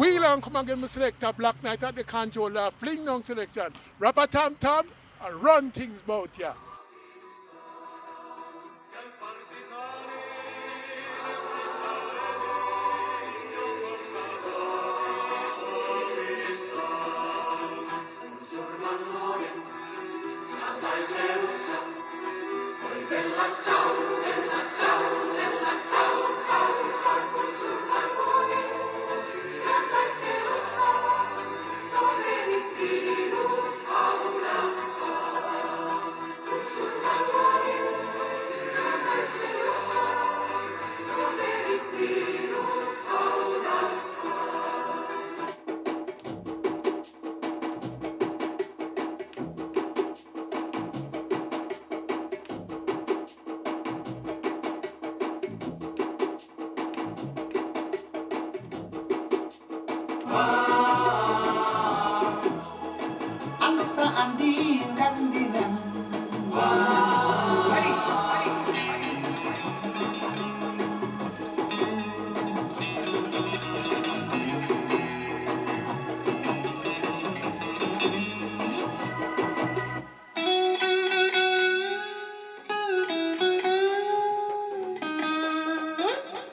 Wheel and come and get me selector, Black Knight at the controller, fling down selection, rap a tam tam, and run things bout ya.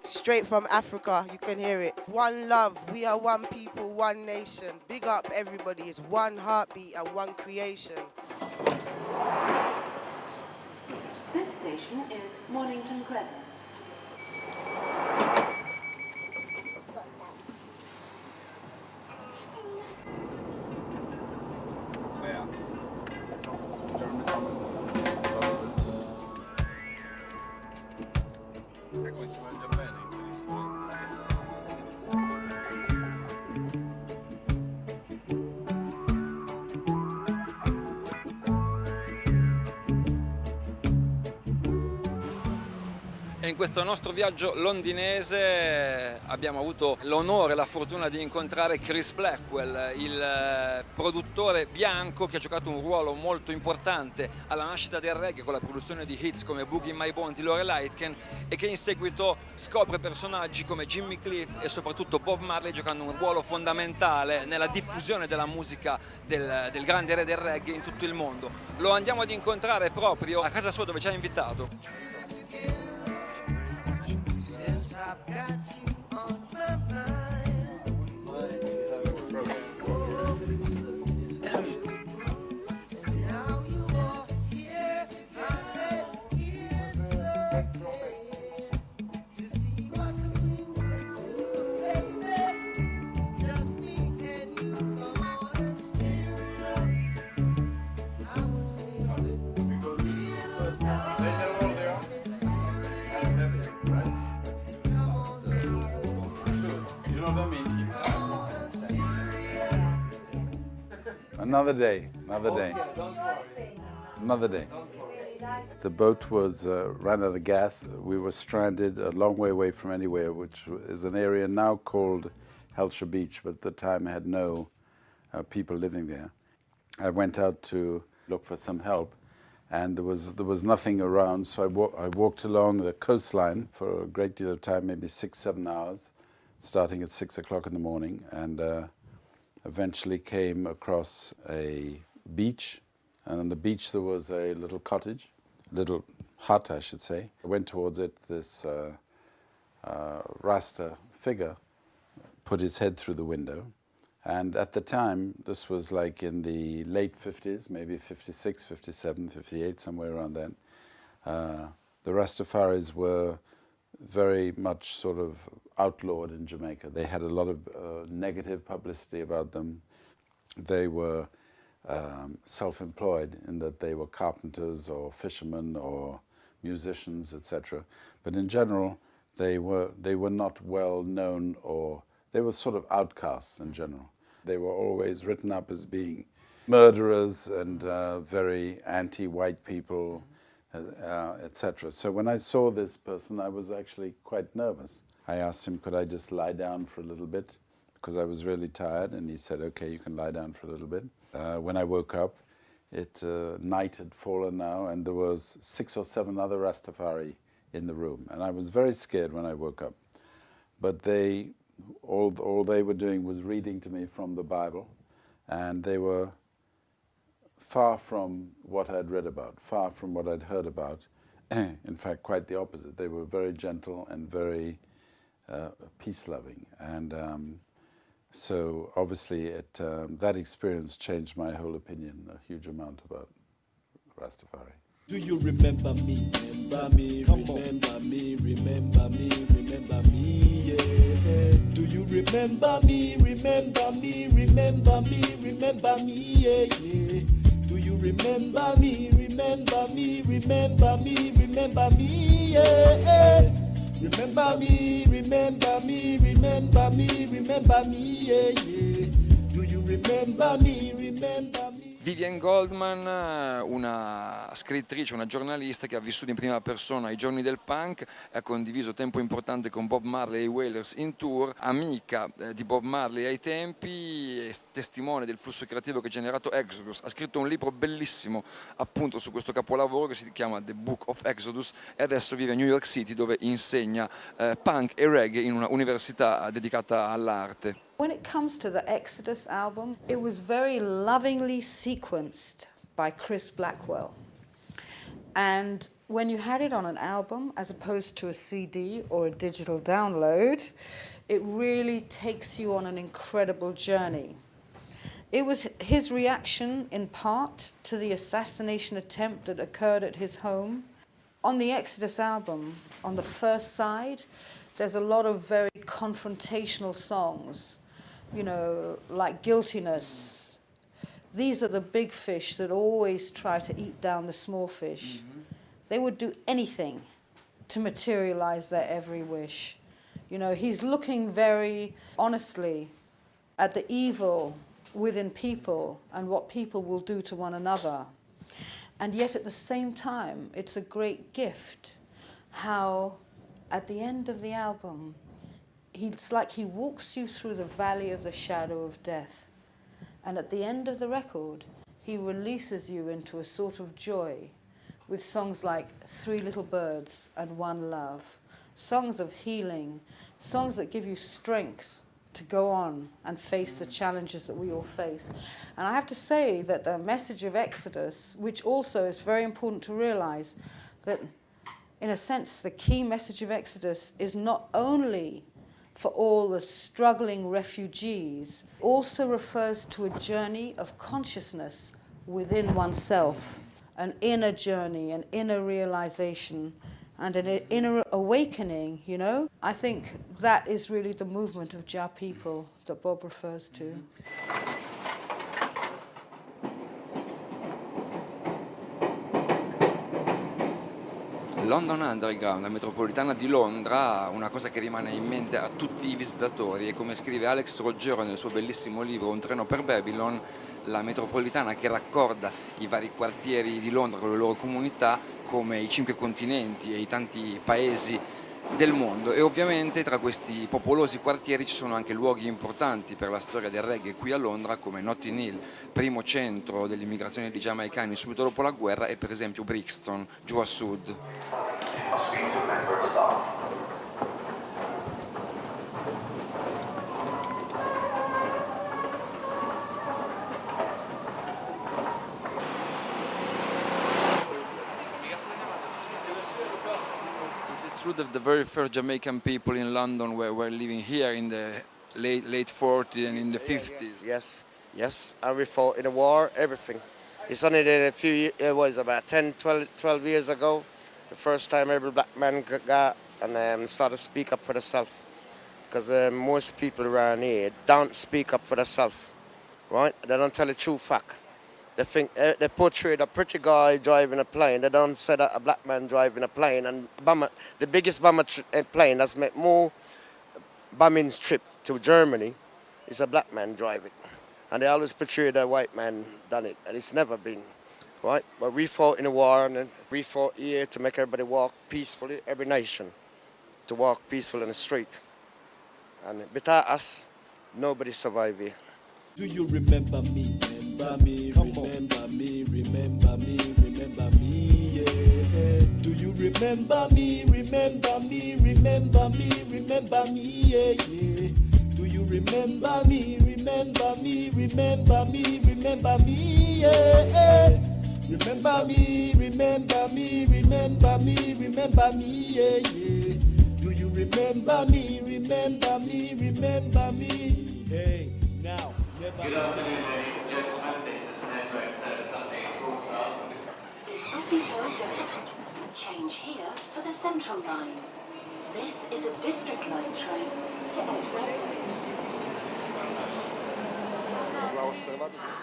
Straight from Africa, you can hear it. One love, we are one people, one nation. Big up everybody, it's one heartbeat and one creation. This station is Mornington Crescent. In questo nostro viaggio londinese abbiamo avuto l'onore e la fortuna di incontrare Chris Blackwell, il produttore bianco che ha giocato un ruolo molto importante alla nascita del reggae con la produzione di hits come Boogie in My Bone di Laurel Aitken e che in seguito scopre personaggi come Jimmy Cliff e soprattutto Bob Marley giocando un ruolo fondamentale nella diffusione della musica del grande re del reggae in tutto il mondo. Lo andiamo ad incontrare proprio a casa sua dove ci ha invitato. Another day, another day, another day. The boat was ran out of gas. We were stranded a long way away from anywhere, which is an area now called Hellshire Beach, but at the time had no people living there. I went out to look for some help, and there was nothing around, so I walked along the coastline for a great deal of time, maybe 6-7 hours, starting at 6 o'clock in the morning, and eventually came across a beach, and on the beach there was a little cottage, little hut I should say. I went towards it, this Rasta figure put his head through the window, and at the time, this was like in the late 50s, maybe 56, 57, 58, somewhere around then, the Rastafaris were very much sort of outlawed in Jamaica. They had a lot of negative publicity about them. They were self-employed in that they were carpenters or fishermen or musicians, etc. But in general, they were not well known, or they were sort of outcasts in general. They were always written up as being murderers and very anti-white people, etc. So when I saw this person, I was actually quite nervous. I asked him, could I just lie down for a little bit? Because I was really tired, and he said, okay, you can lie down for a little bit. When I woke up, night had fallen now, and there was 6 or 7 other Rastafari in the room. And I was very scared when I woke up. But they all they were doing was reading to me from the Bible, and they were far from what I'd read about, far from what I'd heard about. In fact, quite the opposite. They were very gentle and very peace-loving, and so obviously that experience changed my whole opinion a huge amount about Rastafari. Do you remember me? Remember me, remember me, remember me, remember me, yeah. Do you remember me? Remember me, remember me, remember me, yeah, yeah. Do you remember me? Remember me, remember me, remember me, yeah. Remember me, remember me, remember me, remember me, yeah, yeah. Do you remember me? Remember me. Vivian Goldman, una scrittrice, una giornalista che ha vissuto in prima persona i giorni del punk e ha condiviso tempo importante con Bob Marley e i Wailers in tour, amica di Bob Marley ai tempi e testimone del flusso creativo che ha generato Exodus. Ha scritto un libro bellissimo appunto su questo capolavoro che si chiama The Book of Exodus e adesso vive a New York City dove insegna punk e reggae in una università dedicata all'arte. When it comes to the Exodus album, it was very lovingly sequenced by Chris Blackwell. And when you had it on an album, as opposed to a CD or a digital download, it really takes you on an incredible journey. It was his reaction, in part, to the assassination attempt that occurred at his home. On the Exodus album, on the first side, there's a lot of very confrontational songs. You know, like Guiltiness. These are the big fish that always try to eat down the small fish. Mm-hmm. They would do anything to materialize their every wish. You know, he's looking very honestly at the evil within people and what people will do to one another. And yet at the same time, it's a great gift how at the end of the album, it's like he walks you through the valley of the shadow of death. And at the end of the record, he releases you into a sort of joy with songs like Three Little Birds and One Love, songs of healing, songs that give you strength to go on and face the challenges that we all face. And I have to say that the message of Exodus, which also is very important to realize, that in a sense, the key message of Exodus is not only for all the struggling refugees, also refers to a journey of consciousness within oneself, an inner journey, an inner realization, and an inner awakening, you know? I think that is really the movement of Jah people that Bob refers to. London Underground, la metropolitana di Londra, una cosa che rimane in mente a tutti i visitatori e come scrive Alex Roggero nel suo bellissimo libro Un treno per Babylon, la metropolitana che raccorda i vari quartieri di Londra con le loro comunità come i 5 continenti e i tanti paesi del mondo e ovviamente tra questi popolosi quartieri ci sono anche luoghi importanti per la storia del reggae qui a Londra come Notting Hill, primo centro dell'immigrazione di giamaicani subito dopo la guerra e per esempio Brixton, giù a sud. That the very first Jamaican people in London were living here in the late 40s and in the 50s. Yes. And we fought in the war, everything. It's only a few years, it was about 10, 12 years ago, the first time every black man got and started to speak up for themselves. Because most people around here don't speak up for themselves, right? They don't tell the true fact. They think they portray a pretty guy driving a plane. They don't say that a black man driving a plane. And the biggest bomber plane that's made more bombing trip to Germany is a black man driving. And they always portray that white man done it, and it's never been, right? But we fought in the war, and we fought here to make everybody walk peacefully, every nation, to walk peacefully in the street. And without us, nobody survived here. Do you remember me? Remember me, remember me, remember me, remember me, yeah. Do you remember me, remember me, remember me, remember me, yeah, yeah. Do you remember me, remember me, remember me, remember me, yeah, yeah. Remember me, remember me, remember me, remember me, yeah, yeah. Do you remember me, remember me, remember me? Hey, now, never. Good afternoon, ladies and gentlemen. This is Network Service Update broadcast. Starting FYADUB. Change here for the Central Line. This is a District Line train to FYADUB.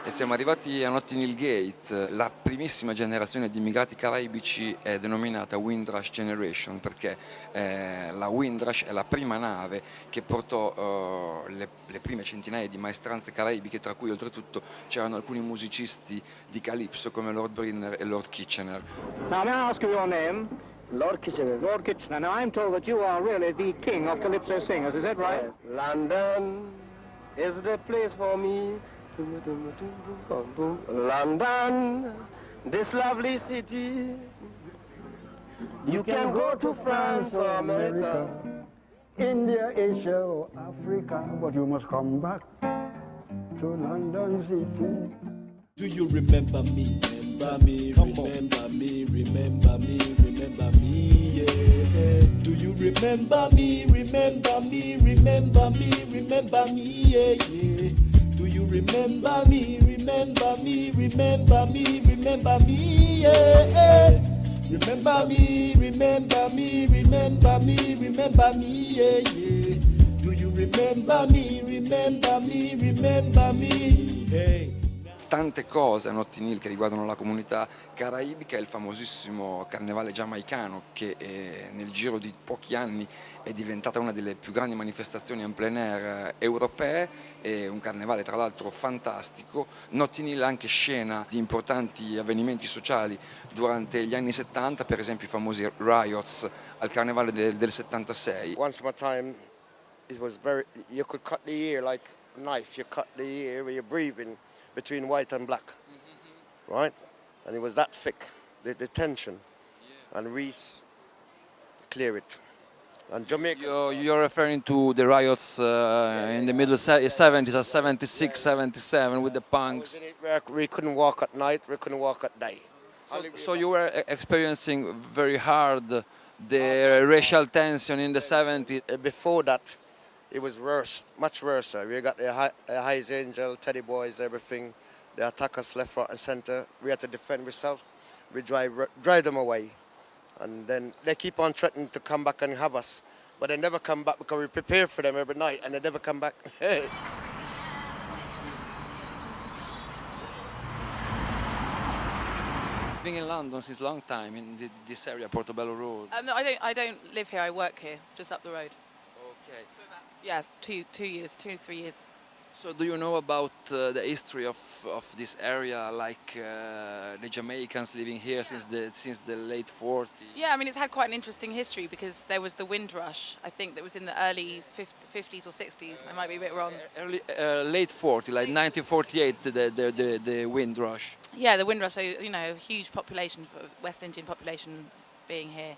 E siamo arrivati a Notting Hill Gate. La primissima generazione di immigrati caraibici è denominata Windrush Generation perché la Windrush è la prima nave che portò le prime centinaia di maestranze caraibiche, tra cui oltretutto c'erano alcuni musicisti di Calypso come Lord Brinner e Lord Kitchener. Now, may I ask you your name? Lord Kitchener. Lord Kitchener. Now, I'm told that you are really the king of Calypso singers, is that right? Yes. London is the place for me. London, this lovely city. You can go to France or America, India, Asia or Africa, but you must come back to London City. Do you remember me? Remember me, remember me, remember me, remember me, yeah. Do you remember me? Remember me, remember me, remember me, yeah, yeah. Do you remember me? Remember me, remember me, remember me, yeah. Remember me, remember me, remember me, remember me, yeah, yeah. Do you remember me? Remember me, remember me, hey. Tante cose a Notting Hill che riguardano la comunità caraibica, il famosissimo carnevale giamaicano che nel giro di pochi anni è diventata una delle più grandi manifestazioni en plein air europee, è un carnevale tra l'altro fantastico. Notting Hill è anche scena di importanti avvenimenti sociali durante gli anni 70, per esempio i famosi riots al carnevale del 76. Once upon a time it was you could cut the ear like a knife, you cut the ear where you're breathing between white and black, right? And it was that thick, the tension. Yeah. And Reese clear it. And Jamaica. You're referring to the riots in the middle 70s, 76, 77 with the punks. We couldn't walk at night, we couldn't walk at day. So you were experiencing very hard the racial tension in the 70s. Before that, it was worse, much worse. We got the Highs Angel, Teddy Boys, everything. They attack us left, right and center. We had to defend ourselves. We drive them away. And then they keep on threatening to come back and have us. But they never come back because we prepare for them every night and they never come back. Living in London since a long time in this area, Portobello Road. No, I don't live here. I work here, just up the road. Okay. Yeah, 2 years, 2 or 3 years. So do you know about the history of this area, like the Jamaicans living here since the late 40s? Yeah, I mean it's had quite an interesting history because there was the Windrush. I think that was in the early 50s or 60s. I might be a bit wrong. Late 40s, like 1948, the Windrush. Yeah, the Windrush. So a huge population, West Indian population, being here,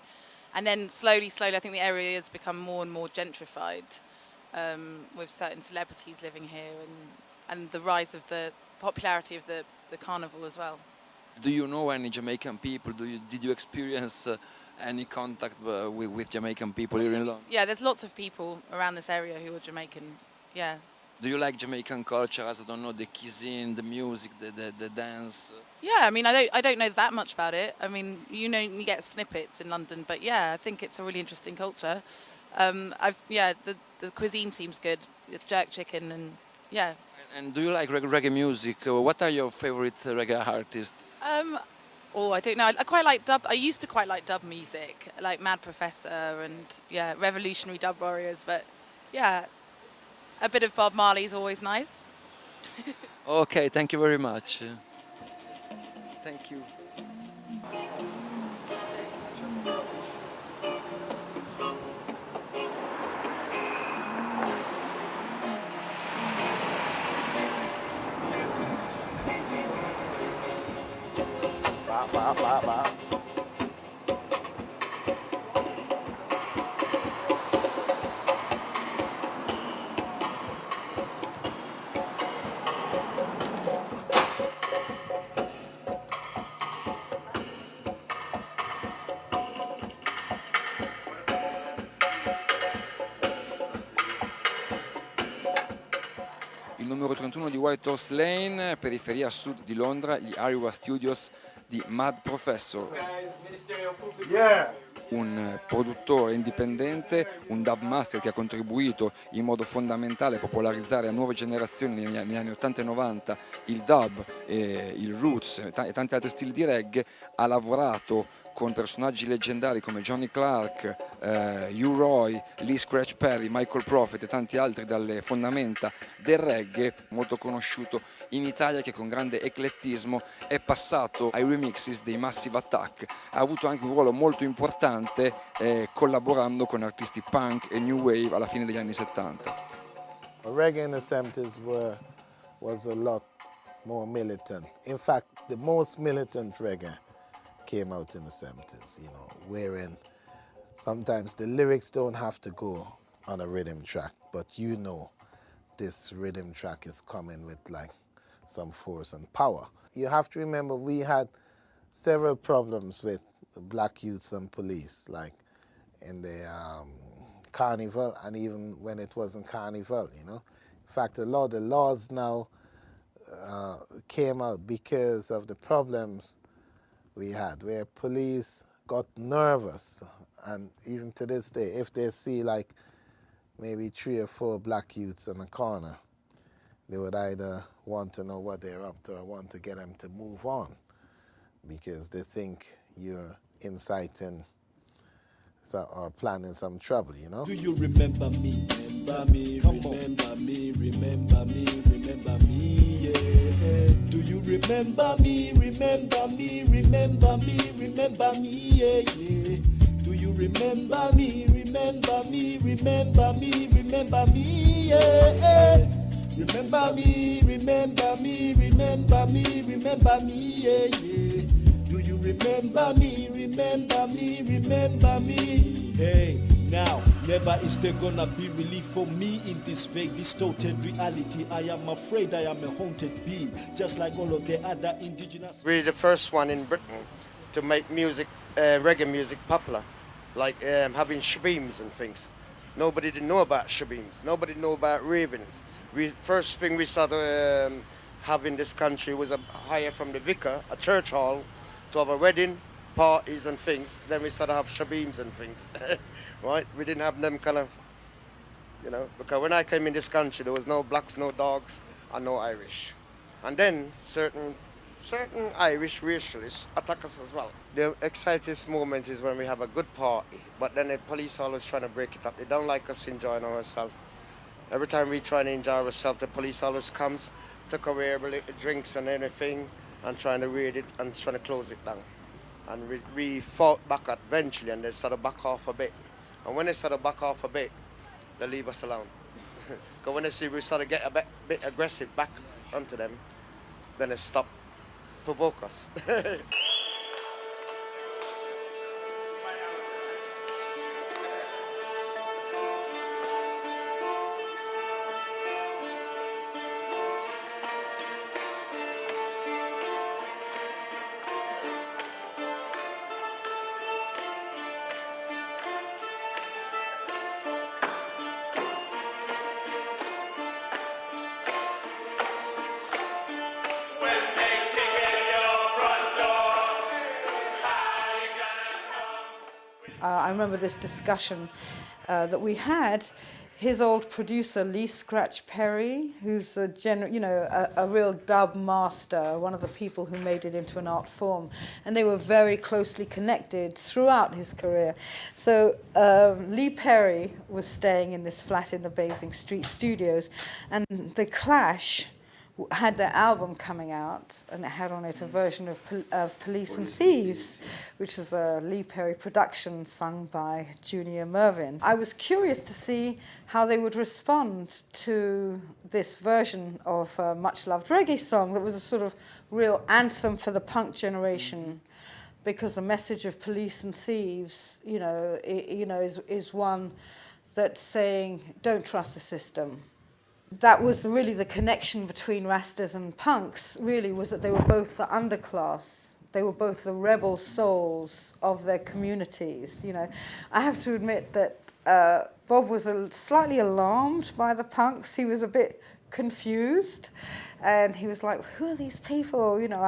and then slowly, I think the area has become more and more gentrified. With certain celebrities living here and the rise of the popularity of the carnival as well. Do you know any Jamaican people? Did you experience any contact with Jamaican people here in London? Yeah, there's lots of people around this area who are Jamaican, yeah. Do you like Jamaican culture, as I don't know, the cuisine, the music, the dance? Yeah, I mean, I don't know that much about it. I mean, you get snippets in London, but yeah, I think it's a really interesting culture. The cuisine seems good, jerk chicken and yeah. And do you like reggae music? What are your favorite reggae artists? I don't know. I quite like dub. I used to quite like dub music, like Mad Professor and Revolutionary Dub Warriors. But yeah, a bit of Bob Marley's always nice. Okay, thank you very much. Thank you. numero 31 di White Horse Lane, periferia sud di Londra, gli Iowa Studios di Mad Professor. Un produttore indipendente, un dub master che ha contribuito in modo fondamentale a popolarizzare a nuove generazioni negli anni 80 e 90 il dub, il roots e tanti altri stili di reggae. Ha lavorato con personaggi leggendari come Johnny Clark, Hugh Roy, Lee Scratch Perry, Michael Prophet e tanti altri dalle fondamenta del reggae, molto conosciuto in Italia, che con grande eclettismo è passato ai remixes dei Massive Attack. Ha avuto anche un ruolo molto importante collaborando con artisti punk e new wave alla fine degli anni 70. Reggae in the 70s was a lot more militant. In fact, the most militant reggae came out in the 70s, you know, wherein sometimes the lyrics don't have to go on a rhythm track, but you know this rhythm track is coming with like some force and power. You have to remember we had several problems with black youths and police, like in the carnival and even when it wasn't carnival, you know. In fact, the laws now came out because of the problems we had, where police got nervous, and even to this day, if they see like maybe 3 or 4 black youths in a corner, they would either want to know what they're up to or want to get them to move on, because they think you're inciting or planning some trouble, you know? Do you remember me? Remember me, remember me, remember me, remember me, yeah. Do you remember me? Remember me, remember me, remember me, yeah, yeah. Do you remember me? Remember me, remember me, remember me, yeah. Remember me, remember me, remember me, remember me, yeah, yeah. Do you remember me? Remember me, remember me. Hey, now, never is there gonna be relief for me in this vague, distorted reality. I am afraid I am a haunted being, just like all of the other indigenous. We're the first one in Britain to make music, reggae music popular, like having shabeams and things. Nobody didn't know about shabeams. Nobody knew about raving. First thing we started have in this country was a hire from the vicar, a church hall, to have a wedding, parties and things. Then we started to have shabeams and things, right? We didn't have them kind of, you know, because when I came in this country, there was no blacks, no dogs, and no Irish. And then certain Irish racialists attack us as well. The exciting moment is when we have a good party, but then the police always trying to break it up. They don't like us enjoying ourselves. Every time we try to enjoy ourselves, the police always comes, took away our drinks and anything, and trying to raid it and trying to close it down. And we fought back eventually, and they started back off a bit. And when they started back off a bit, they leave us alone. Because when they see we started to get a bit aggressive back onto them, then they stop, provoke us. I remember this discussion that we had. His old producer, Lee Scratch Perry, who's a real dub master, one of the people who made it into an art form, and they were very closely connected throughout his career. So Lee Perry was staying in this flat in the Basing Street studios, and The Clash had their album coming out, and it had on it a version of Police and Thieves, which was a Lee Perry production sung by Junior Mervyn. I was curious to see how they would respond to this version of a much-loved reggae song that was a sort of real anthem for the punk generation, because the message of Police and Thieves, is one that's saying, don't trust the system. That was really the connection between Rastas and punks, really, was that they were both the underclass. They were both the rebel souls of their communities, I have to admit that Bob was slightly alarmed by the punks. He was a bit confused, and he was like, who are these people, you know,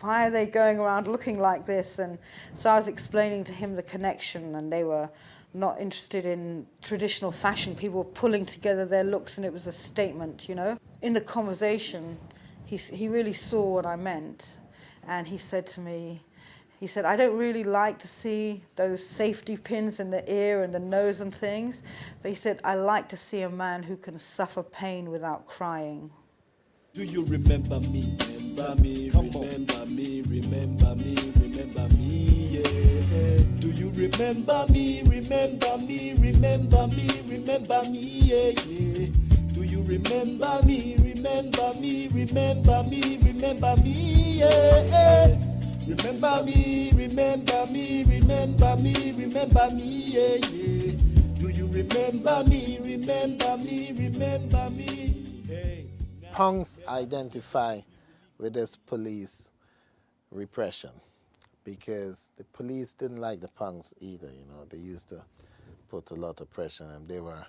why are they going around looking like this? And so I was explaining to him the connection, and they were not interested in traditional fashion. People were pulling together their looks, and it was a statement, you know. In the conversation, he really saw what I meant, and he said to me, he said, I don't really like to see those safety pins in the ear and the nose and things, but he said, I like to see a man who can suffer pain without crying. Do you remember me? Remember me, remember me, remember me, remember me, yeah. Do you remember me? Remember me, remember me, remember me, yeah, yeah. Do you remember me? Remember me, remember me, remember me, yeah. Remember me, remember me, remember me, remember me, yeah, yeah. Do you remember me? Remember me, remember me, hey. Punks identify with this police repression because the police didn't like the punks either, you know. They used to put a lot of pressure on them. They were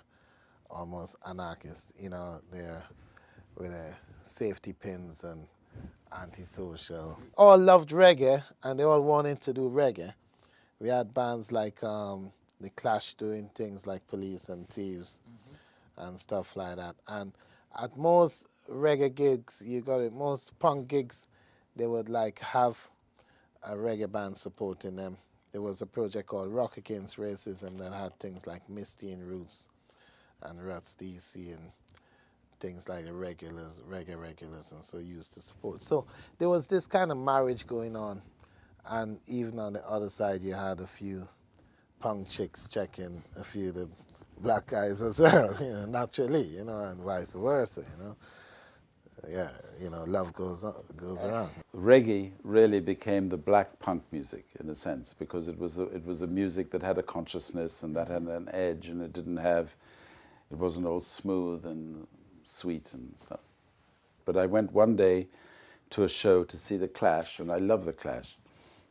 almost anarchists, you know, they're with safety pins and antisocial. All loved reggae and they all wanted to do reggae. We had bands like The Clash doing things like Police and Thieves and stuff like that. And at most reggae gigs, you got it, most punk gigs, they would like have a reggae band supporting them. There was a project called Rock Against Racism that had things like Misty and Roots and Ruts DC and things like the regulars, reggae regulars, and so used to support. So there was this kind of marriage going on, and even on the other side you had a few punk chicks checking a few of the black guys as well, you know, naturally, you know, and vice versa, you know. Yeah, you know, love goes around. Reggae really became the black punk music in a sense, because it was a music that had a consciousness and that had an edge, and it wasn't all smooth and sweet and stuff. But I went one day to a show to see The Clash, and I love The Clash.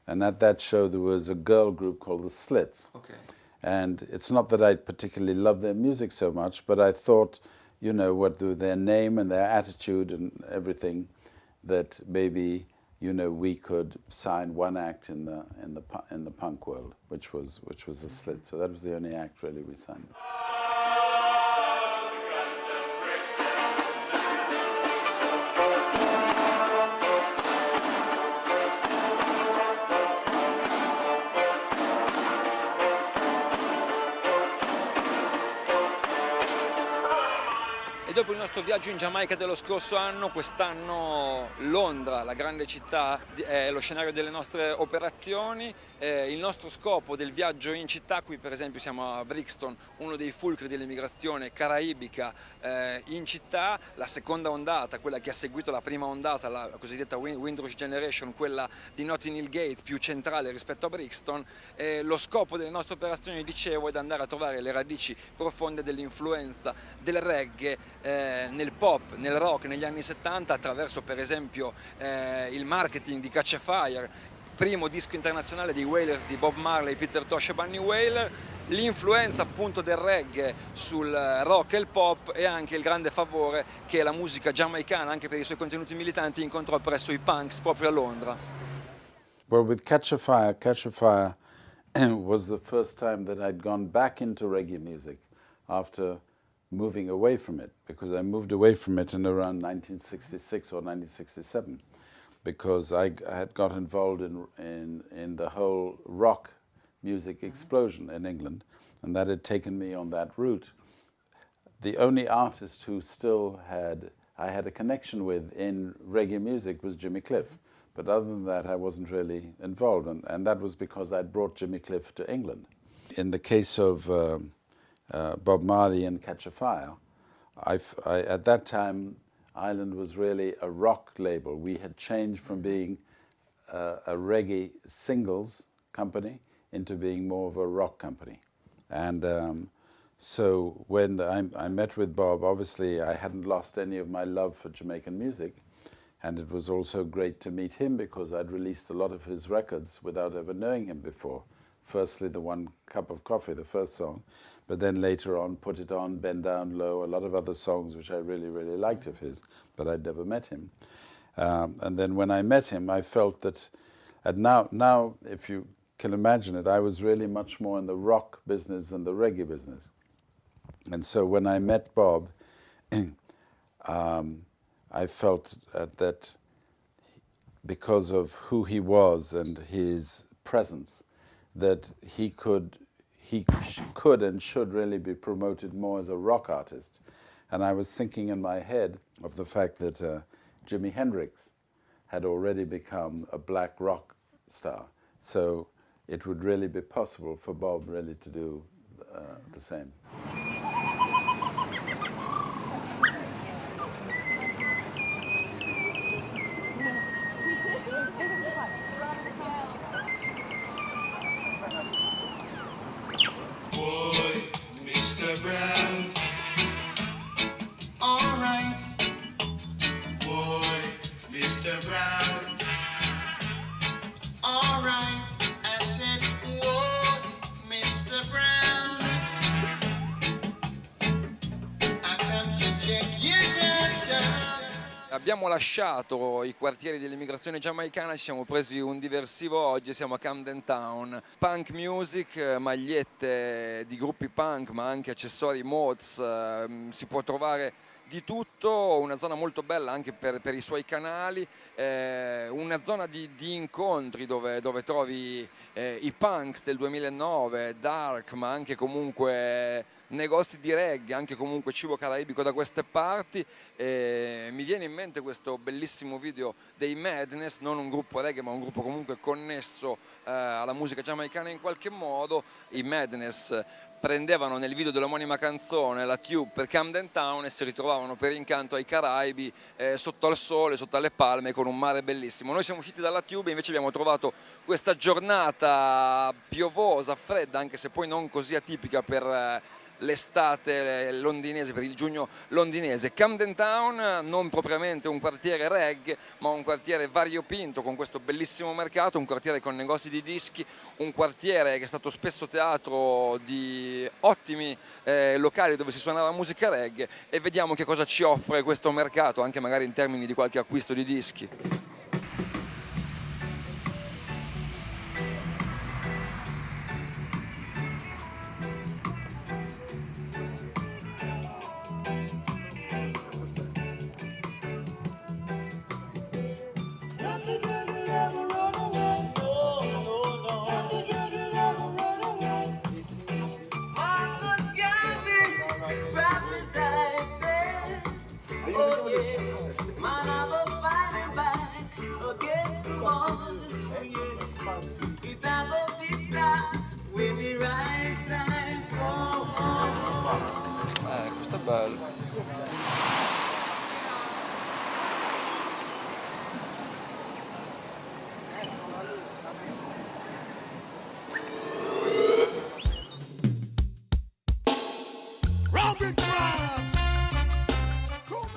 And at that show there was a girl group called The Slits. Okay. And it's not that I particularly love their music so much, but I thought, you know, what their name and their attitude and everything, that maybe, you know, we could sign one act in the punk world, which was The Slits. So that was the only act really we signed. Dopo il nostro viaggio in Giamaica dello scorso anno, quest'anno Londra, la grande città, è lo scenario delle nostre operazioni. Il nostro scopo del viaggio in città, qui per esempio siamo a Brixton, uno dei fulcri dell'immigrazione caraibica in città. La seconda ondata, quella che ha seguito la prima ondata, la cosiddetta Windrush Generation, quella di Notting Hill Gate, più centrale rispetto a Brixton. Lo scopo delle nostre operazioni, dicevo, è di andare a trovare le radici profonde dell'influenza del reggae nel pop, nel rock negli anni 70, attraverso per esempio il marketing di Catch a Fire, primo disco internazionale dei Wailers di Bob Marley, Peter Tosh e Bunny Wailer, l'influenza appunto del reggae sul rock e il pop, e anche il grande favore che la musica giamaicana, anche per i suoi contenuti militanti, incontrò presso i punks proprio a Londra. Well, with Catch a Fire was the first time that I'd gone back into reggae music after moving away from it, because I moved away from it in around 1966 or 1967, because I had got involved in the whole rock music explosion in England, and that had taken me on that route. The only artist who I had a connection with in reggae music was Jimmy Cliff, but other than that I wasn't really involved, and that was because I'd brought Jimmy Cliff to England. In the case of Bob Marley and Catch a Fire, at that time Island was really a rock label. We had changed from being a reggae singles company into being more of a rock company. And so when I met with Bob, obviously I hadn't lost any of my love for Jamaican music, and it was also great to meet him because I'd released a lot of his records without ever knowing him before, firstly the One Cup of Coffee, the first song, but then later on Put It On, Bend Down Low, a lot of other songs which I really, really liked of his, but I'd never met him. And then when I met him, I felt that, and now if you can imagine it, I was really much more in the rock business than the reggae business. And so when I met Bob, I felt that because of who he was and his presence, that he could and should really be promoted more as a rock artist. And I was thinking in my head of the fact that Jimi Hendrix had already become a black rock star. So it would really be possible for Bob really to do the same. Boy, Mr. Brown, all right. Boy, Mr. Brown, all right. I said, whoa, Mr. Brown, I come to check you downtown. Abbiamo lasciato i quartieri dell'immigrazione giamaicana, ci siamo presi un diversivo oggi, siamo a Camden Town. Punk music, magliette di gruppi punk, ma anche accessori mods, si può trovare di tutto, una zona molto bella anche per i suoi canali, una zona di incontri dove trovi i punks del 2009, dark, ma anche comunque negozi di reggae, anche comunque cibo caraibico da queste parti. Mi viene in mente questo bellissimo video dei Madness, non un gruppo reggae ma un gruppo comunque connesso alla musica giamaicana in qualche modo. I Madness prendevano nel video dell'omonima canzone la tube per Camden Town e si ritrovavano per incanto ai Caraibi, sotto al sole, sotto alle palme, con un mare bellissimo. Noi siamo usciti dalla tube e invece abbiamo trovato questa giornata piovosa, fredda, anche se poi non così atipica per l'estate londinese, per il giugno londinese. Camden Town, non propriamente un quartiere reggae, ma un quartiere variopinto, con questo bellissimo mercato, un quartiere con negozi di dischi, un quartiere che è stato spesso teatro di ottimi locali dove si suonava musica reggae, e vediamo che cosa ci offre questo mercato, anche magari in termini di qualche acquisto di dischi. Questo è bello.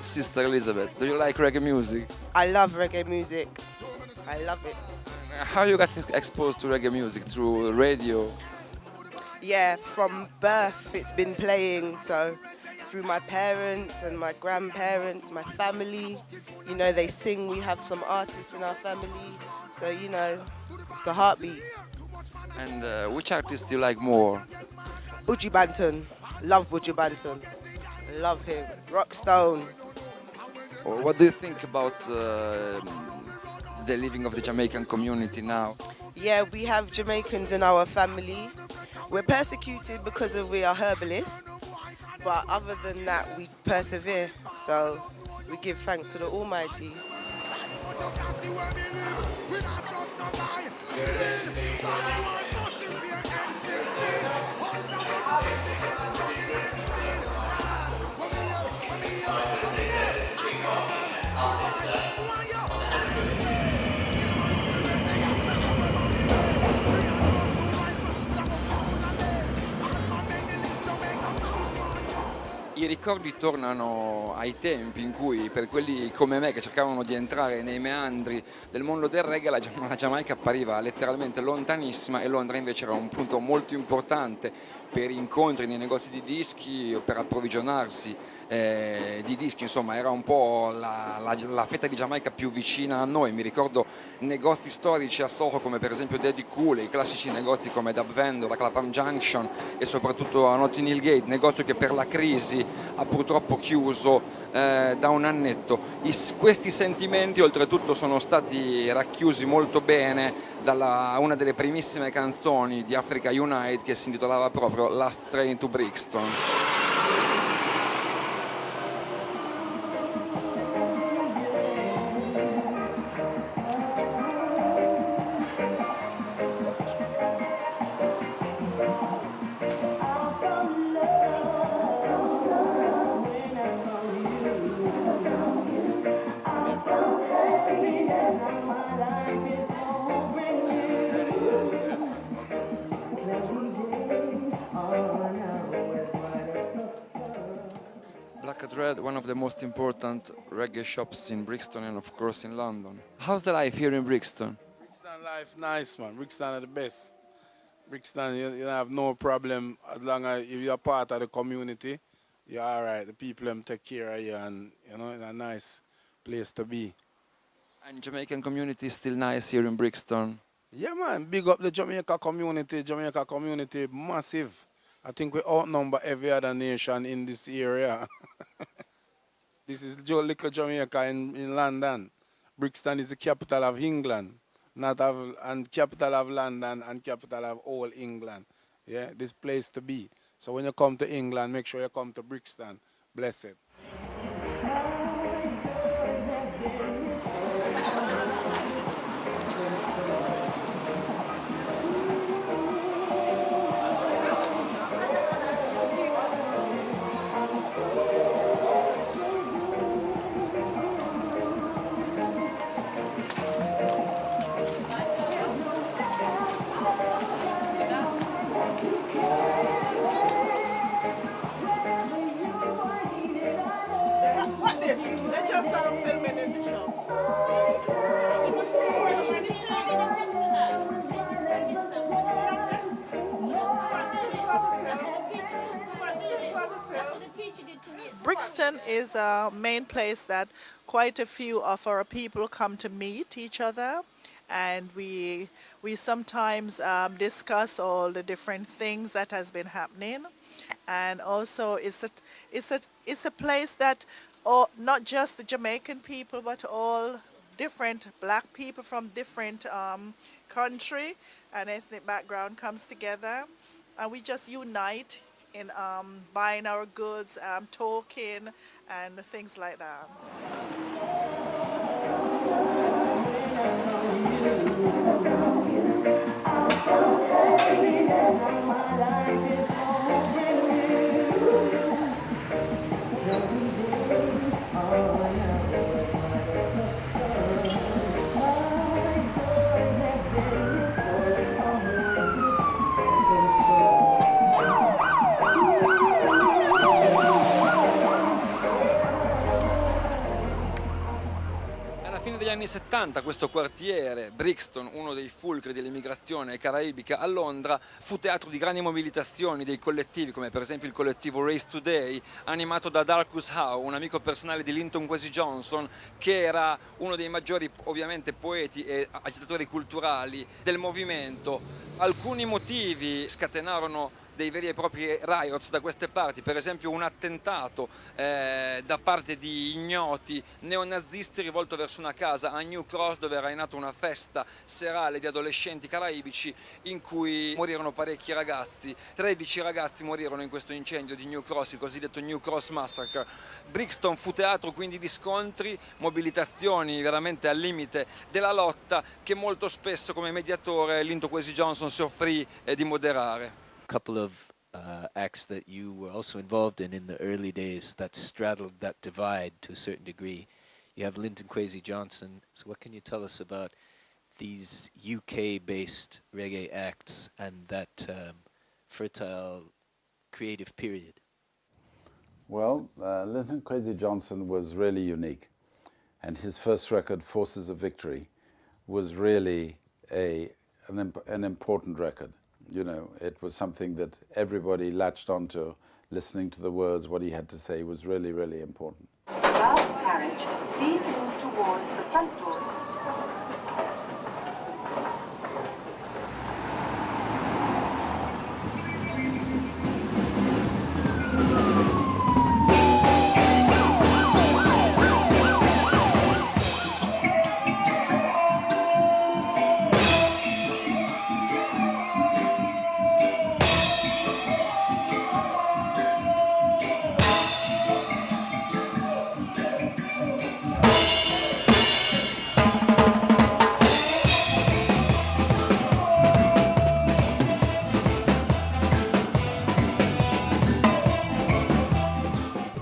Sister Elizabeth, do you like reggae music? I love reggae music. I love it. How you got exposed to reggae music? Through radio? Yeah, from birth it's been playing, so through my parents and my grandparents, my family, you know, they sing, we have some artists in our family, so you know, it's the heartbeat. And which artist do you like more? Buju Banton, love Buju Banton, love him. Rockstone. What do you think about the living of the Jamaican community now? Yeah, we have Jamaicans in our family. We're persecuted because we are herbalists, but other than that, we persevere. So we give thanks to the Almighty. I ricordi tornano ai tempi in cui per quelli come me che cercavano di entrare nei meandri del mondo del reggae la Giamaica appariva letteralmente lontanissima e Londra invece era un punto molto importante per incontri nei negozi di dischi o per approvvigionarsi di dischi, insomma era un po' la fetta di Giamaica più vicina a noi. Mi ricordo negozi storici a Soho come per esempio Daddy Cool, i classici negozi come Dub Vendor, la Clapham Junction e soprattutto a Notting Hill Gate, negozio che per la crisi ha purtroppo chiuso da un annetto. Questi sentimenti oltretutto sono stati racchiusi molto bene dalla una delle primissime canzoni di Africa Unite che si intitolava proprio Last Train to Brixton. Black Dread, one of the most important reggae shops in Brixton and of course in London. How's the life here in Brixton? Brixton life nice, man. Brixton are the best. Brixton, you have no problem as long as if you're part of the community, you're all right. The people them take care of you and, you know, it's a nice place to be. And Jamaican community is still nice here in Brixton? Yeah, man. Big up the Jamaica community. Jamaica community, massive. I think we outnumber every other nation in this area. This is little Jamaica in London. Brixton is the capital of England, and capital of London and capital of all England. Yeah, this place to be. So when you come to England, make sure you come to Brixton. Bless it. Brixton is a main place that quite a few of our people come to meet each other, and we sometimes discuss all the different things that has been happening, and also it's a place that not just the Jamaican people but all different black people from different country and ethnic background comes together, and we just unite in buying our goods, talking, and things like that. Negli anni 70 questo quartiere, Brixton, uno dei fulcri dell'immigrazione caraibica a Londra, fu teatro di grandi mobilitazioni dei collettivi, come per esempio il collettivo Race Today, animato da Darcus Howe, un amico personale di Linton Kwesi Johnson, che era uno dei maggiori ovviamente poeti e agitatori culturali del movimento. Alcuni motivi scatenarono dei veri e propri riots da queste parti, per esempio un attentato da parte di ignoti neonazisti rivolto verso una casa a New Cross dove era in atto una festa serale di adolescenti caraibici in cui morirono parecchi ragazzi. 13 ragazzi morirono in questo incendio di New Cross, il cosiddetto New Cross Massacre. Brixton fu teatro quindi di scontri, mobilitazioni veramente al limite della lotta che molto spesso come mediatore Linton Kwesi Johnson si offrì di moderare. Couple of acts that you were also involved in the early days that straddled that divide to a certain degree. You have Linton Kwesi Johnson. So what can you tell us about these UK-based reggae acts and that fertile creative period? Well, Linton Kwesi Johnson was really unique. And his first record, Forces of Victory, was really an important record. You know, it was something that everybody latched onto. Listening to the words, what he had to say was really, really important. Last carriage, please move towards the front door.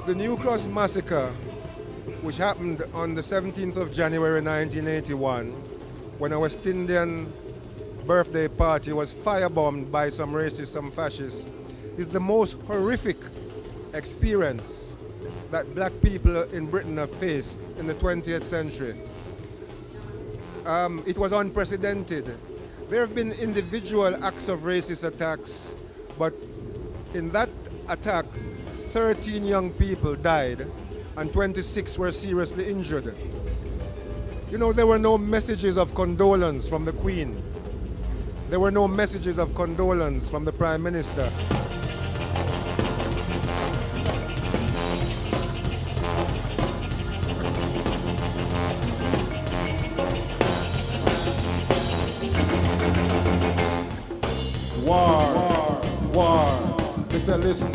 The New Cross Massacre, which happened on the 17th of January 1981, when a West Indian birthday party was firebombed by some racists, some fascists, is the most horrific experience that black people in Britain have faced in the 20th century. It was unprecedented. There have been individual acts of racist attacks, but in that attack, 13 young people died and 26 were seriously injured. You know, there were no messages of condolence from the Queen. There were no messages of condolence from the Prime Minister. War. They say, listen,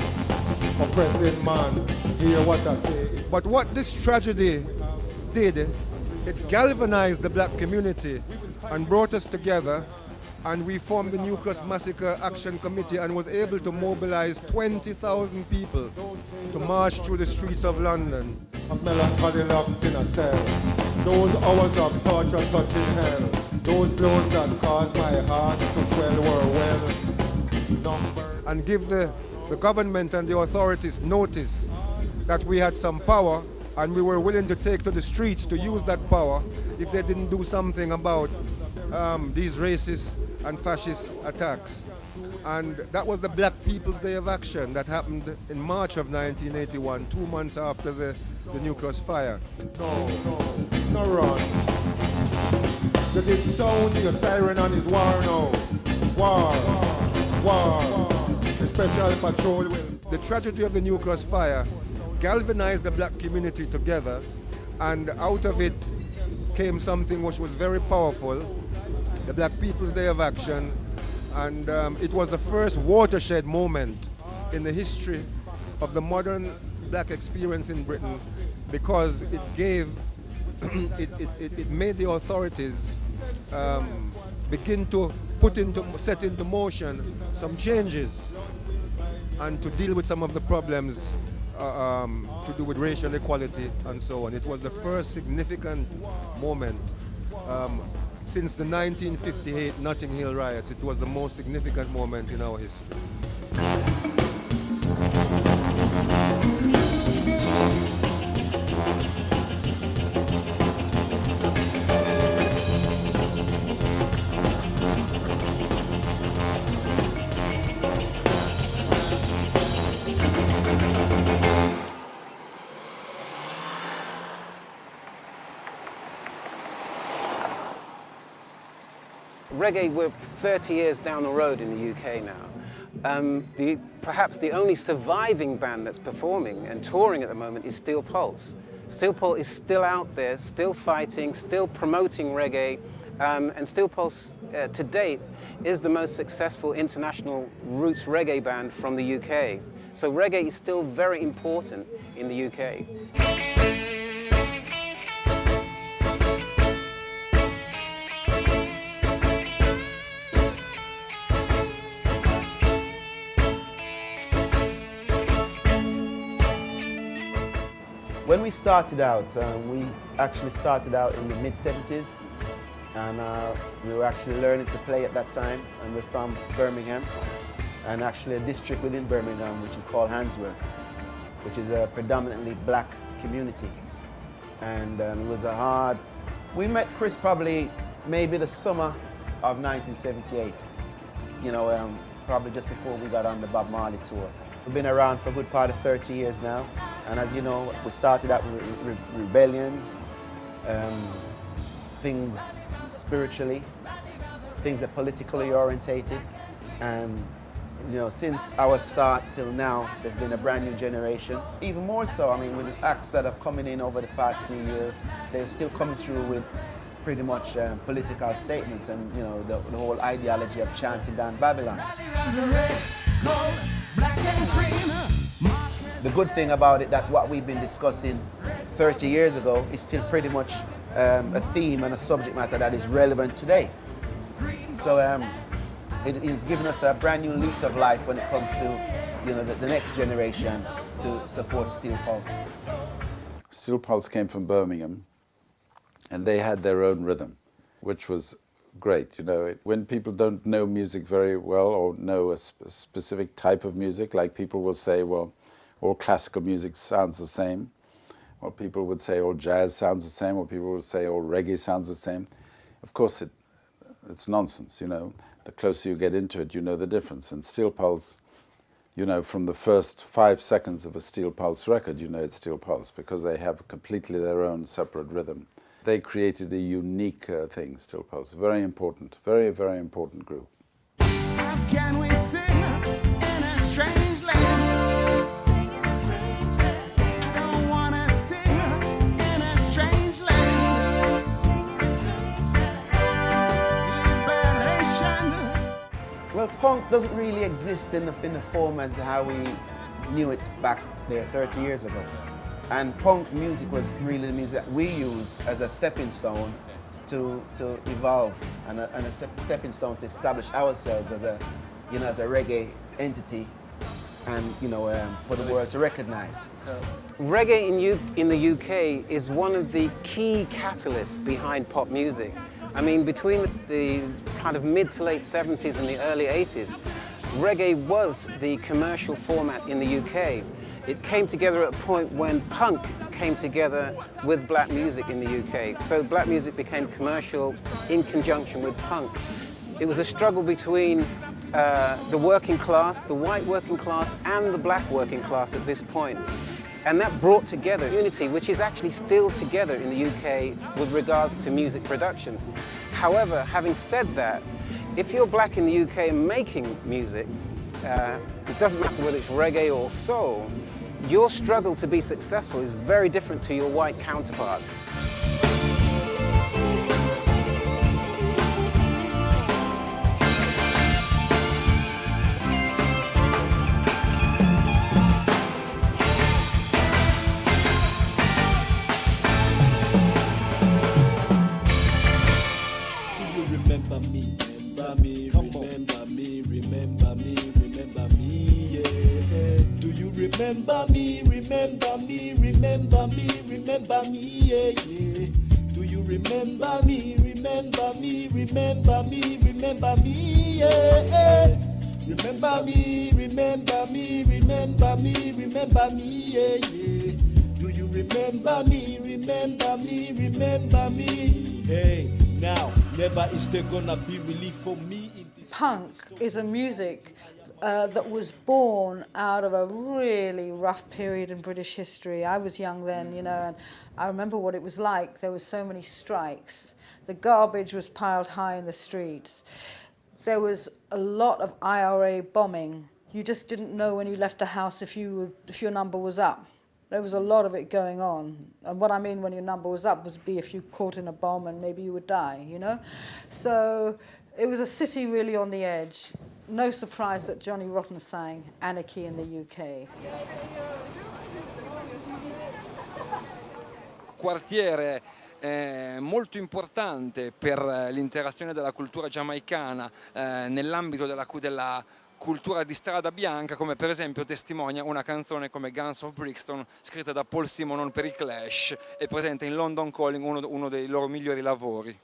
oppressing man, hear what I say. But what this tragedy did, it galvanized the black community and brought us together, and we formed the New Cross Massacre Action Committee and was able to mobilize 20,000 people to march through the streets of London. A melancholy locked in a cell. Those hours of torture touching hell. Those blows that caused my heart to swell were well numbered. And give the government and the authorities notice that we had some power and we were willing to take to the streets to use that power if they didn't do something about these racist and fascist attacks. And that was the Black People's Day of Action that happened in March of 1981, 2 months after the New Cross fire. No run. You did sound your siren on his war now. War. The special patrol will. The tragedy of the New Cross fire galvanized the black community together, and out of it came something which was very powerful, the Black People's Day of Action, and it was the first watershed moment in the history of the modern black experience in Britain, because it gave, it made the authorities begin to set into motion some changes and to deal with some of the problems to do with racial equality and so on. It was the first significant moment since the 1958 Notting Hill riots. It was the most significant moment in our history. Reggae, we're 30 years down the road in the UK now. Perhaps the only surviving band that's performing and touring at the moment is Steel Pulse. Steel Pulse is still out there, still fighting, still promoting reggae, and Steel Pulse to date is the most successful international roots reggae band from the UK. So reggae is still very important in the UK. When we started out, we actually started out in the mid-70s, and we were actually learning to play at that time, and we're from Birmingham, and actually a district within Birmingham which is called Handsworth. which is a predominantly black community. And it was a hard... We met Chris probably maybe the summer of 1978, you know, probably just before we got on the Bob Marley tour. We've been around for a good part of 30 years now, and as you know, we started out with rebellions, things spiritually, things that politically orientated, and you know, since our start till now, there's been a brand new generation. Even more so, I mean, with the acts that have coming in over the past few years, they're still coming through with pretty much political statements and, you know, the whole ideology of chanting down Babylon. The good thing about it that what we've been discussing 30 years ago is still pretty much a theme and a subject matter that is relevant today. So it is giving us a brand new lease of life when it comes to, you know, the next generation to support Steel Pulse. Steel Pulse came from Birmingham, and they had their own rhythm, which was great. You know, when people don't know music very well or know a specific type of music, like people will say, well, all classical music sounds the same, or people would say all jazz sounds the same, or people would say all reggae sounds the same. Of course, it's nonsense, you know. The closer you get into it, you know the difference. And Steel Pulse, you know, from the first 5 seconds of a Steel Pulse record, you know it's Steel Pulse, because they have completely their own separate rhythm. They created a unique thing, Steel Pulse. Very important, very, very important group. How can we sing in a strange land? Sing in a strange land. I don't want to sing in a strange land. Sing in a strange land. Liberation. Well, punk doesn't really exist in the form as how we knew it back there 30 years ago. And punk music was really the music that we use as a stepping stone to evolve and a stepping stone to establish ourselves as a, you know, as a reggae entity, and you know, for the world to recognize. Reggae in the UK is one of the key catalysts behind pop music. I mean, between the kind of mid to late 70s and the early 80s, reggae was the commercial format in the UK. It came together at a point when punk came together with black music in the UK. So black music became commercial in conjunction with punk. It was a struggle between the working class, the white working class, and the black working class at this point. And that brought together unity, which is actually still together in the UK with regards to music production. However, having said that, if you're black in the UK and making music, it doesn't matter whether it's reggae or soul, your struggle to be successful is very different to your white counterpart. Remember me, remember me, remember me, remember me, yeah. Do you remember me, remember me, remember me, remember me, yeah, yeah. Do you remember me, remember me, remember me, remember me, yeah. Remember me, remember me, remember me, remember me, yeah, yeah. Do you remember me, remember me, remember me, hey. Now, never is there gonna be relief for me in this. Punk is a music that was born out of a really rough period in British history. I was young then, you know, and I remember what it was like. There were so many strikes. The garbage was piled high in the streets. There was a lot of IRA bombing. You just didn't know when you left the house if your number was up. There was a lot of it going on. And what I mean when your number was up was if you caught in a bomb and maybe you would die, you know? So it was a city really on the edge. No surprise that Johnny Rotten sang Anarchy in the UK. Quartiere molto importante per l'interazione della cultura giamaicana nell'ambito della cultura di strada bianca, come per esempio testimonia una canzone come Guns of Brixton, scritta da Paul Simonon per i Clash, e presente in London Calling, uno dei loro migliori lavori.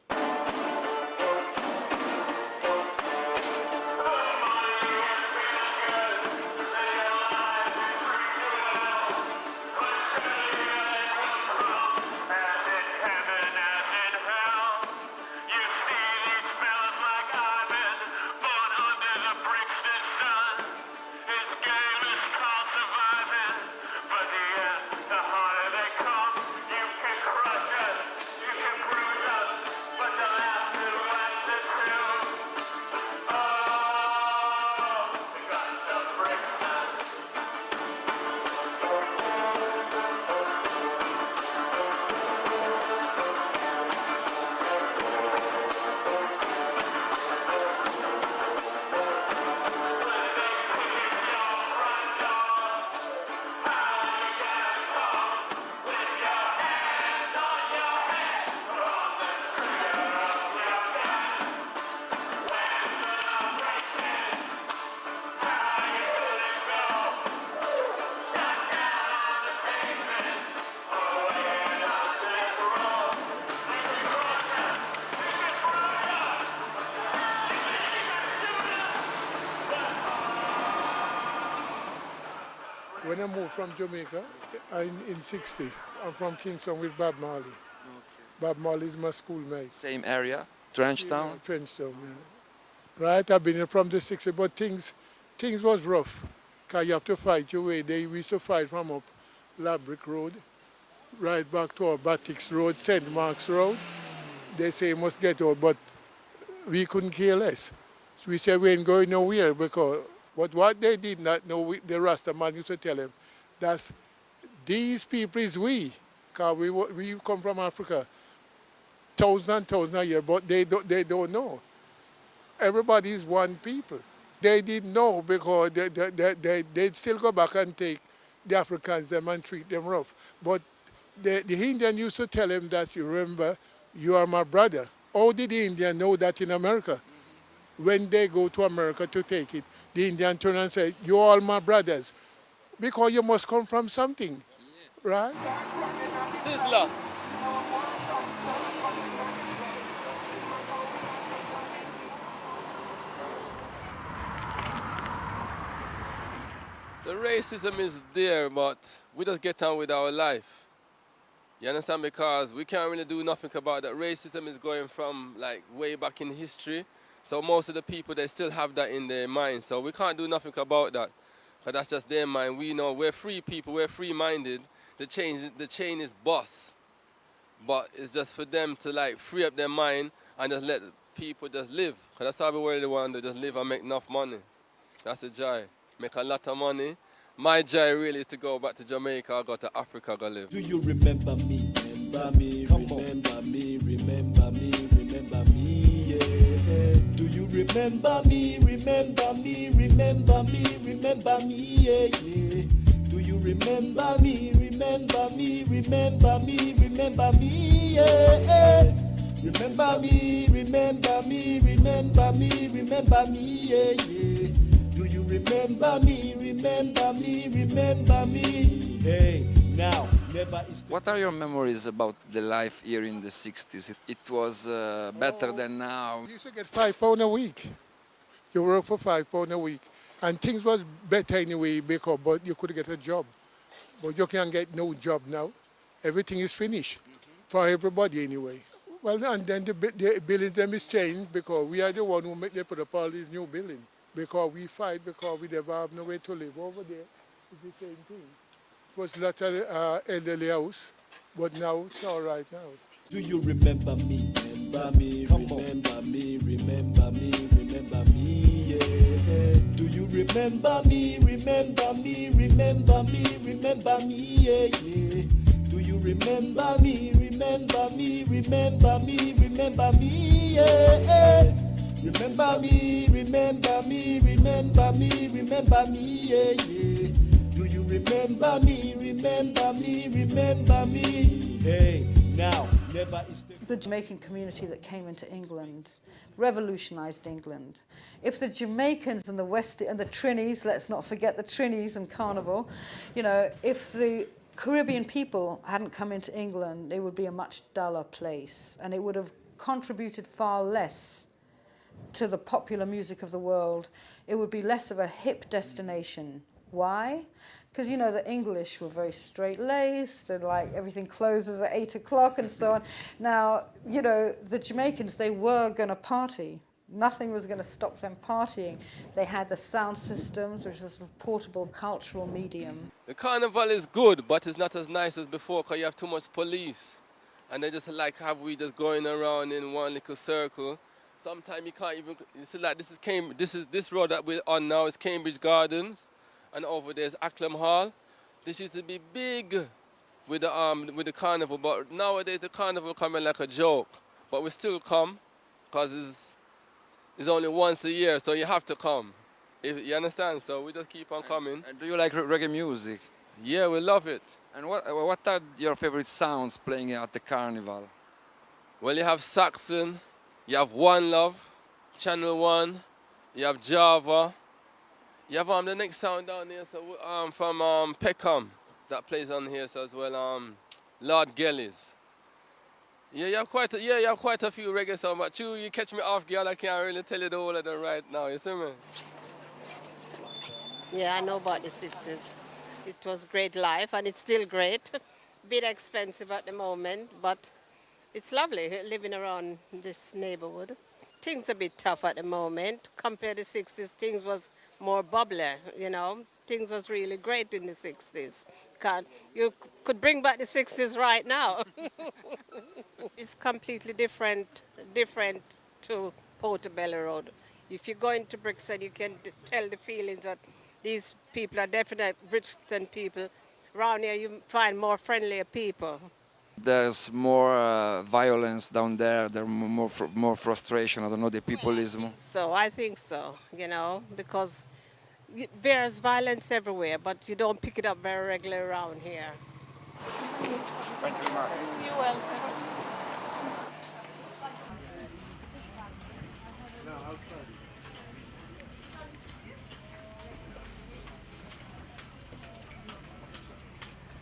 When I moved from Jamaica in 60, I'm from Kingston with Bob Marley. Bob Marley is my schoolmate. Same area, Trenchtown? Trenchtown, yeah. Right, I've been here from the 60s, but things was rough. Because you have to fight your way. We used to fight from up Labrick Road, right back to our Batix Road, St. Mark's Road. They say you must get out, but we couldn't care less. So we said we ain't going nowhere because what they did not know, the Rasta man used to tell them, that's these people is we. Because we come from Africa, thousands a year, but they don't know. Everybody is one people. They didn't know because they'd still go back and take the Africans them and treat them rough. But the Indian used to tell them that, you remember, you are my brother. How did the Indian know that in America? When they go to America to take it, the Indian turn and say, you're all my brothers. Because you must come from something, right? Sizzler. The racism is there, but we just get on with our life. You understand? Because we can't really do nothing about that. Racism is going from like way back in history. So most of the people, they still have that in their mind. So we can't do nothing about that. Because that's just their mind. We know we're free people, we're free-minded. The chain is boss. But it's just for them to like free up their mind and just let people just live. Because that's how we really want to just live and make enough money. That's the joy. Make a lot of money. My joy really is to go back to Jamaica or go to Africa, go live. Do you remember me? Remember me, remember me, remember me, remember me, yeah. Do you remember me? Remember me, remember me, remember me, yeah, yeah. Do you remember me? Remember me, remember me, remember me, yeah. Remember me, remember me, remember me, remember me, yeah, yeah. Do you remember me? Remember me, remember me. Hey, now, never is. What are your memories about the life here in the 60s? It was better than now. You used to get £5 a week. You work for £5 a week. And things was better anyway because but you could get a job. But you can't get no job now. Everything is finished for everybody anyway. Well, and then the buildings them is changed because we are the one who they put up all these new buildings. Because we fight, because we never have nowhere to live over there. It's the same thing. It was a lot of elderly house, but now it's all right now. Do you remember me? Remember me, remember me, remember me, remember me, yeah. Do you remember me? Remember me, remember me, remember me, yeah, yeah. Do you remember me? Remember me, remember me, remember me, yeah. Remember me, remember me, remember me, remember me, yeah, yeah. Do you remember me, remember me, remember me? Hey, now, never is the Jamaican community that came into England revolutionized England. If the Jamaicans and the and the Trinis, let's not forget the Trinis and Carnival, you know, if the Caribbean people hadn't come into England, it would be a much duller place and it would have contributed far less to the popular music of the world. It would be less of a hip destination. Why? Because, you know, the English were very straight-laced and, like, everything closes at 8 o'clock and so on. Now, you know, the Jamaicans, they were going to party. Nothing was going to stop them partying. They had the sound systems, which is a sort of portable cultural medium. The carnival is good, but it's not as nice as before because you have too much police. And they just like have we just going around in one little circle. Sometimes you can't even, you see like this is Cambridge, this road that we're on now is Cambridge Gardens, and over there's Acklam Hall. This used to be big with the carnival, but nowadays the carnival coming like a joke. But we still come, because it's only once a year, so you have to come. You understand? So we just keep on coming. And do you like reggae music? Yeah, we love it. And what are your favorite sounds playing at the carnival? Well, you have Saxon. You have One Love, Channel 1, you have Java, you have the next sound down here so, from Peckham that plays on here so as well, Lord Gellies. Yeah, you have quite a few reggae songs, but you catch me off guard, I can't really tell you the whole of them right now, you see me? Yeah, I know about the 60s. It was great life, and it's still great. Bit expensive at the moment, but it's lovely living around this neighborhood. Things a bit tough at the moment. Compared to the 60s, things was more bubbly, you know. Things was really great in the 60s. You could bring back the 60s right now. It's completely different to Portobello Road. If you go into Brixton, you can tell the feelings that these people are definite Brixton people. Around here, you find more friendlier people. There's more violence down there, there's more frustration, I don't know, the populism. So I think so, you know, because there's violence everywhere, but you don't pick it up very regularly around here. Thank you very much. You're welcome.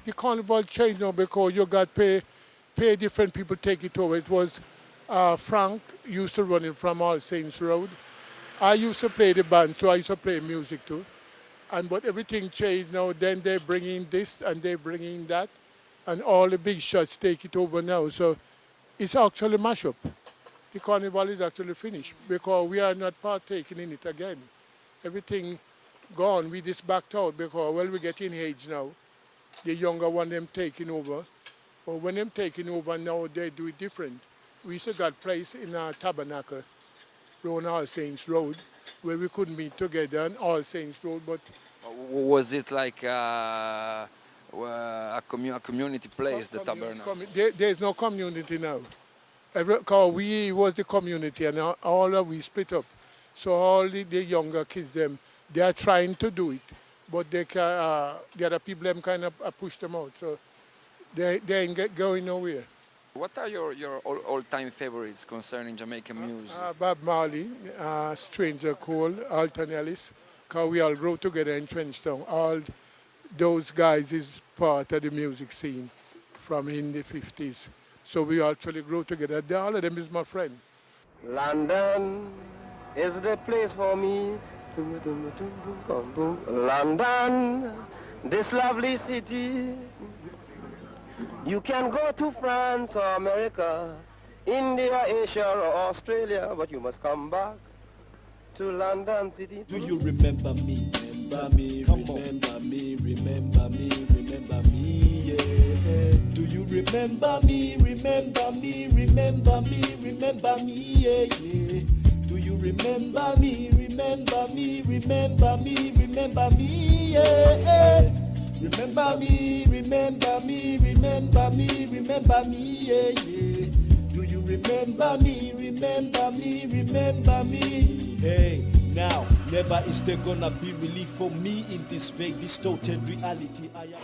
The carnival changed now because you got pay different people take it over. It was Frank used to run it from All Saints Road. I used to play the band, so I used to play music too. But everything changed now. Then they bring in this and they bring in that, and all the big shots take it over now. So it's actually mash up. The carnival is actually finished because we are not partaking in it again. Everything gone. We just backed out because, well, we're getting age now. The younger one, them taking over. But when them taking over now, they do it different. We used to got place in a tabernacle, around All Saints Road, where we could meet together on All Saints Road. But Was it like a community place, the tabernacle? There's no community now. Because we was the community, and all of we split up. So all the younger kids, they are trying to do it, but the other people them kind of push them out. So they ain't going nowhere. What are your all-time favorites concerning Jamaican music? Bob Marley, Stranger Cole, Alton Ellis, because we all grew together in Trenchtown. All those guys is part of the music scene from in the 50s. So we actually grew together. All of them is my friend. London is the place for me. London, this lovely city. You can go to France or America, India, Asia or Australia, but you must come back to London City. Do you remember me? Remember me, remember me, remember me, remember me, yeah. Do you remember me? Remember me, remember me, remember me, yeah, yeah. Do you remember me? Remember me, remember me, remember me, yeah. Remember me, remember me, remember me, remember me, yeah, yeah. Do you remember me? Remember me, remember me. Hey, now, never is there gonna be relief for me in this vague, distorted reality. I am.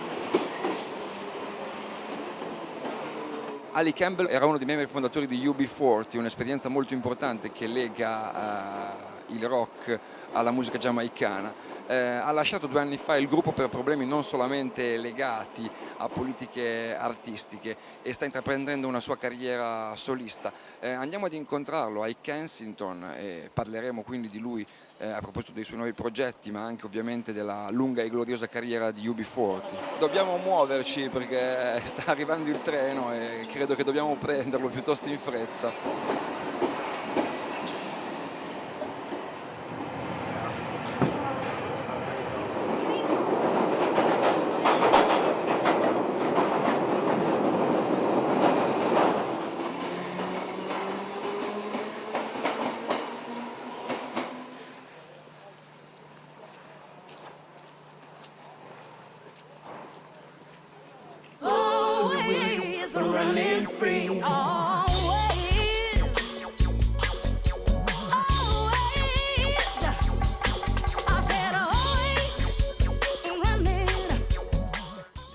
Ali Campbell era uno dei membri fondatori di UB40, un'esperienza molto importante che lega il rock alla musica giamaicana. Ha lasciato 2 anni fa il gruppo per problemi non solamente legati a politiche artistiche e sta intraprendendo una sua carriera solista. Andiamo ad incontrarlo ai Kensington e parleremo quindi di lui a proposito dei suoi nuovi progetti, ma anche ovviamente della lunga e gloriosa carriera di UB40. Dobbiamo muoverci perché sta arrivando il treno e credo che dobbiamo prenderlo piuttosto in fretta. Running free,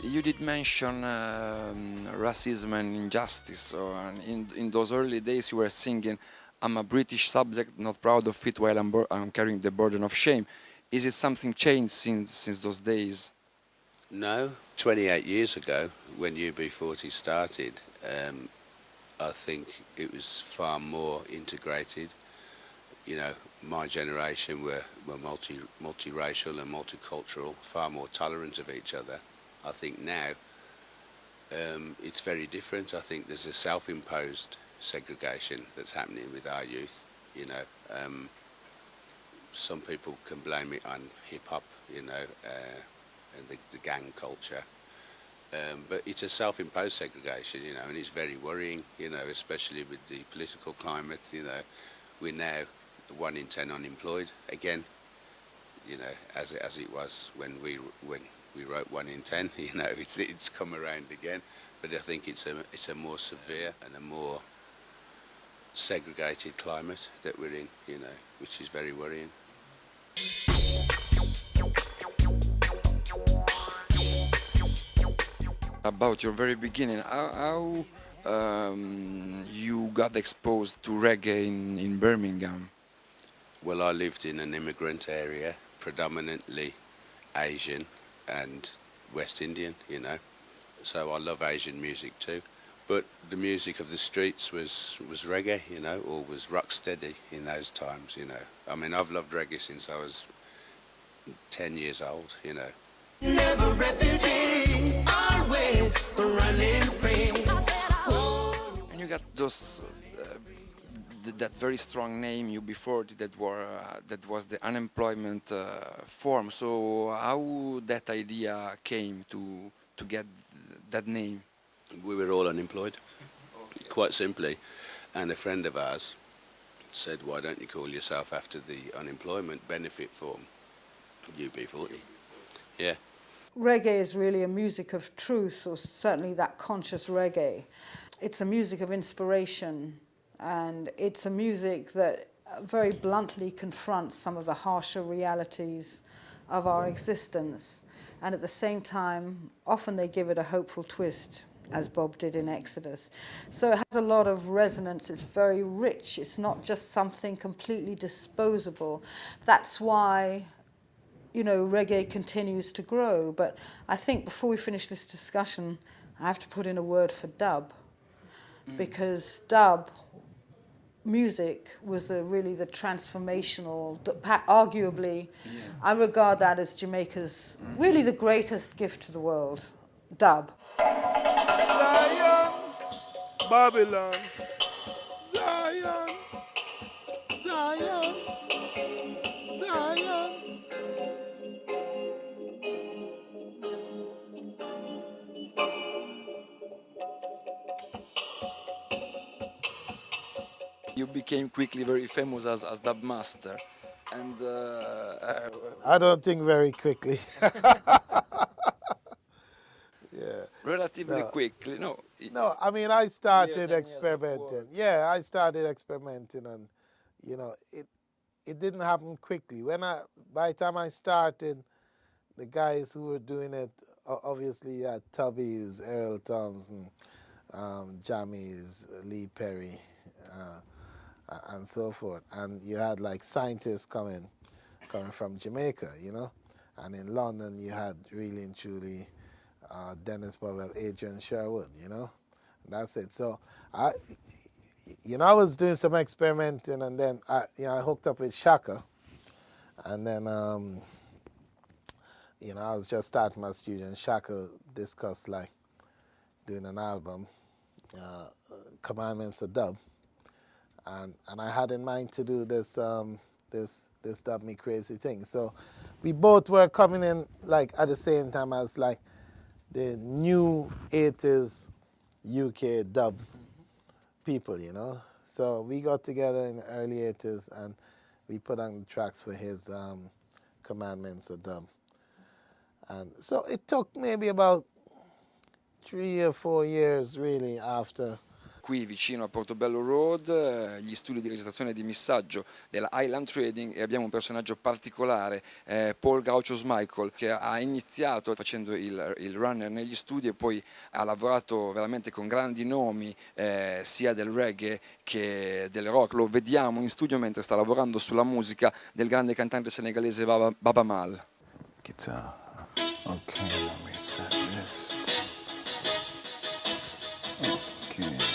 You did mention racism and injustice. In those early days you were singing, I'm a British subject, not proud of it while I'm carrying the burden of shame. Is it something changed since those days? No, 28 years ago when UB40 started, I think it was far more integrated. you know, my generation were multiracial and multicultural, far more tolerant of each other. I think now it's very different. I think there's a self-imposed segregation that's happening with our youth. You know, some people can blame it on hip-hop, you know, and the gang culture. But it's a self-imposed segregation, you know, and it's very worrying, you know, especially with the political climate. You know, we're now 1 in 10 unemployed again, you know, as it was when we wrote 1 in 10. You know, it's come around again, but I think it's a more severe and a more segregated climate that we're in, you know, which is very worrying. About your very beginning, how you got exposed to reggae in Birmingham? Well, I lived in an immigrant area, predominantly Asian and West Indian, you know, so I love Asian music too. But the music of the streets was reggae, you know, or was rock steady in those times, you know. I mean, I've loved reggae since I was 10 years old, you know. Never refugee, always running free. And you got those that very strong name you before that was the unemployment form. So how that idea came to get that name? We were all unemployed, quite simply, and a friend of ours said, "Why don't you call yourself after the unemployment benefit form, UB40?" Yeah. Reggae is really a music of truth, or certainly that conscious reggae. It's a music of inspiration, and it's a music that very bluntly confronts some of the harsher realities of our existence. And at the same time, often they give it a hopeful twist, as Bob did in Exodus. So it has a lot of resonance. It's very rich. It's not just something completely disposable. That's why, you know, reggae continues to grow. But I think before we finish this discussion, I have to put in a word for dub, because dub music was really the transformational, arguably, I regard that as Jamaica's really the greatest gift to the world, dub. Zion, Babylon, Zion, Zion, Zion. You became quickly very famous as dub master, and I don't think very quickly. Yeah. relatively No. quickly. No. No, I mean, I started experimenting. Yeah, I started experimenting, and you know, it didn't happen quickly. By the time I started, the guys who were doing it, obviously, you had Tubby's, Earl Thompson, Jammies, Lee Perry, and so forth. And you had like scientists coming from Jamaica, you know. And in London, you had really and truly Dennis Powell, Adrian Sherwood, you know. That's it. So I was doing some experimenting, and then I hooked up with Shaka, and then I was just starting my studio, and Shaka discussed like doing an album, Commandments of Dub, and I had in mind to do this this Dub Me Crazy thing. So we both were coming in like at the same time as like the new 80s UK dub people, you know. So we got together in the early 80s and we put on the tracks for his Commandments of Dub. And so it took maybe about 3 or 4 years really after. Qui vicino a Portobello Road, gli studi di registrazione e di missaggio della Highland Trading, e abbiamo un personaggio particolare, Paul Gauchos Michael, che ha iniziato facendo il runner negli studi e poi ha lavorato veramente con grandi nomi sia del reggae che del rock. Lo vediamo in studio mentre sta lavorando sulla musica del grande cantante senegalese Baba Mal. Guitar. Okay, let me set this. Okay.